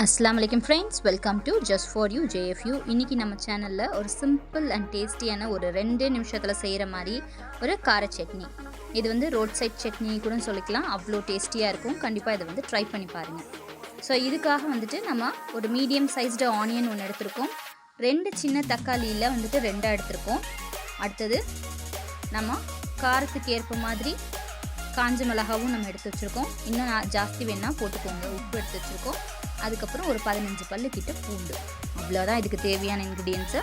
அஸ்ஸலாமு அலைக்கும் friends, welcome to just for you JFU. இன்றைக்கி நம்ம சேனலில் ஒரு சிம்பிள் அண்ட் டேஸ்டியான ஒரு 2 நிமிஷத்தில் செய்கிற மாதிரி ஒரு கார சட்னி. இது வந்து ரோட் சைட் சட்னி கூட சொல்லிக்கலாம். அவ்வளோ டேஸ்டியாக இருக்கும். கண்டிப்பாக இதை வந்து ட்ரை பண்ணி பாருங்கள். ஸோ இதுக்காக வந்துட்டு நம்ம ஒரு மீடியம் சைஸ்டு ஆனியன் ஒன்று எடுத்திருக்கோம். 2 சின்ன தக்காளியில் வந்துட்டு 2 எடுத்திருக்கோம். அடுத்தது நம்ம காரத்துக்கு ஏற்ப மாதிரி காஞ்ச மிளகாவும் நம்ம எடுத்து வச்சுருக்கோம். இன்னும் ஜாஸ்தி வேணால் போட்டுக்கோங்க. உப்பு எடுத்து வச்சுருக்கோம். அதுக்கப்புறம் ஒரு 15 பல்லு கிட்ட பூண்டு. அவ்வளோதான் இதுக்கு தேவையான இன்க்ரீடியன்ஸு.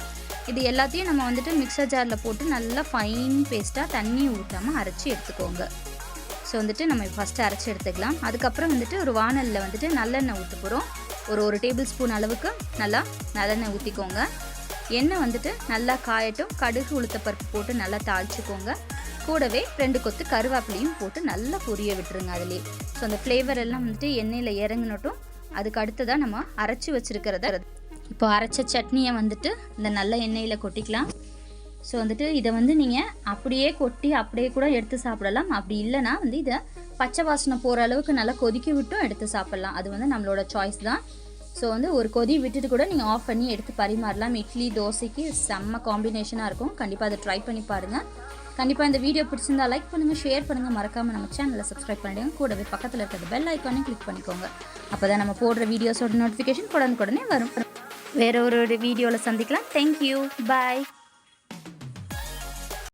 இது எல்லாத்தையும் நம்ம வந்துட்டு மிக்சர் ஜாரில் போட்டு நல்லா ஃபைன் பேஸ்ட்டாக தண்ணி ஊற்றாமல் அரைச்சி எடுத்துக்கோங்க. ஸோ வந்துட்டு நம்ம ஃபஸ்ட்டு அரைச்சி எடுத்துக்கலாம். அதுக்கப்புறம் வந்துட்டு ஒரு வானலில் வந்துட்டு நல்லெண்ணெய் ஊற்ற போகிறோம். ஒரு டேபிள் ஸ்பூன் அளவுக்கு நல்லா நல்லெண்ணெய் ஊற்றிக்கோங்க. எண்ணெய் வந்துட்டு நல்லா காயட்டும். கடுகு உளுத்தப்பருப்பு போட்டு நல்லா தாளிச்சுக்கோங்க. கூடவே 2 கொத்து கருவேப்பிலையும் போட்டு நல்லா பொரிய விட்டுருங்க அதிலே. ஸோ அந்த ஃப்ளேவர் எல்லாம் வந்துட்டு எண்ணெயில் இறங்கினட்டும். அதுக்கு அடுத்ததாக நம்ம அரைச்சி வச்சுருக்கிறத இப்போ அரைச்ச சட்னியை வந்துட்டு இந்த நல்ல எண்ணெயில் கொட்டிக்கலாம். ஸோ வந்துட்டு இதை வந்து நீங்கள் அப்படியே கொட்டி அப்படியே கூட எடுத்து சாப்பிடலாம். அப்படி இல்லைனா வந்து இதை பச்சை வாசனை போகிற அளவுக்கு நல்லா கொதிக்க விட்டும் எடுத்து சாப்பிட்லாம். அது வந்து நம்மளோட சாய்ஸ் தான். ஸோ வந்து ஒரு கொதி விட்டுட்டு கூட நீங்கள் ஆஃப் பண்ணி எடுத்து பரிமாறலாம். இட்லி தோசைக்கு செம்ம காம்பினேஷனாக இருக்கும். கண்டிப்பாக அதை ட்ரை பண்ணி பாருங்கள். கண்டிப்பாக இந்த வீடியோ பிடிச்சிருந்தா லைக் பண்ணுங்கள், ஷேர் பண்ணுங்கள், மறக்காமல் நம்ம சேனலை சப்ஸ்கிரைப் பண்ணிடுங்க. கூடவே பக்கத்தில் இருக்கிற பெல் ஐக்கானையும் கிளிக் பண்ணிக்கோங்க. அப்போ தான் நம்ம போடுற வீடியோஸோட நோட்டிஃபிகேஷன் உடனே வரும். வேற ஒரு வீடியோவில் சந்திக்கலாம். தேங்க்யூ, பாய்.